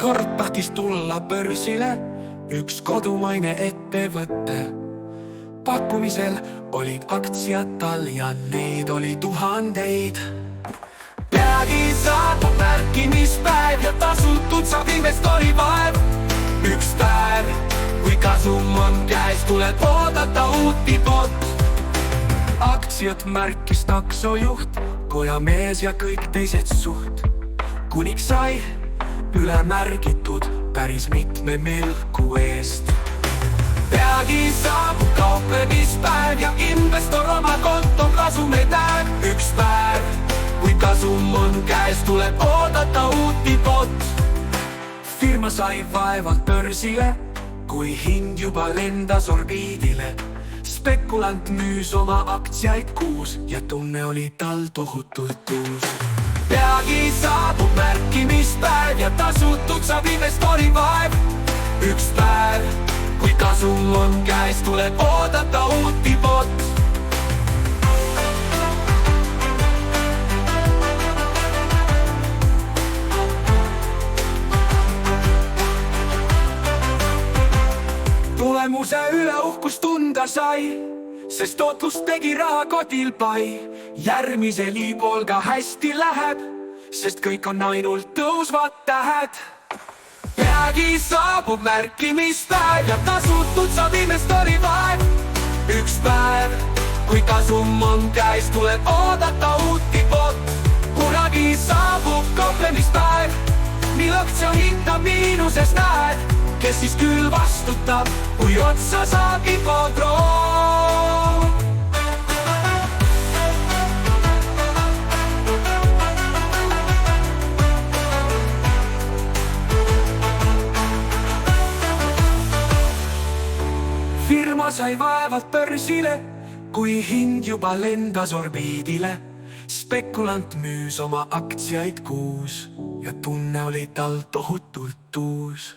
Kord tahtis tulla börsile üks kodumaine ettevõte. Pakkumisel olid aktsiad tal ja neid oli tuhandeid. Peagi saabub märkimispäev ja tasutud saab investori vaev. Üks päev, kui kasum on käes, tuleb oodata uut tipot. Aktsiad märkis taksojuht, kojamees ja kõik teised suht. Kuniks sai üle märgitud päris mitme milku eest. Peagi saabub kauplemispäev ja investor oma konto kasumeid näeb. Üks päev, kui kasum on käes, tuleb oodata uut tipot. Firma sai vaevalt börsile, kui hind juba lendas orbiidile. Spekulant müüs oma aktsiaid kuus ja tunne oli tal tohutult uus. Peagi saabub märkimispäev ja tasutud saab investori vaev. Üks päev, kui kasum on käes, tuleb oodata uut tipot. Tulemuse üle uhkust tunda sai, sest tootlus tegi rahakotil pai. Järgmisel iibol ka hästi läheb, sest kõik on ainult tõusvad tähed. Peagi saabub märkimispäev ja tasutud saab investori vaev. Üks päev, kui kasum on käes, tuleb oodata uut tipot. Kunagi saabub kauplemispäev, mil aktsia hinda miinuses näed. Kes siis küll vastutab, kui otsa saab infodroom? Firma sai vaevalt börsile, kui hind juba lendas orbiidile. Spekulant müüs oma aktsiaid kuus ja tunne oli tal tohutult uus.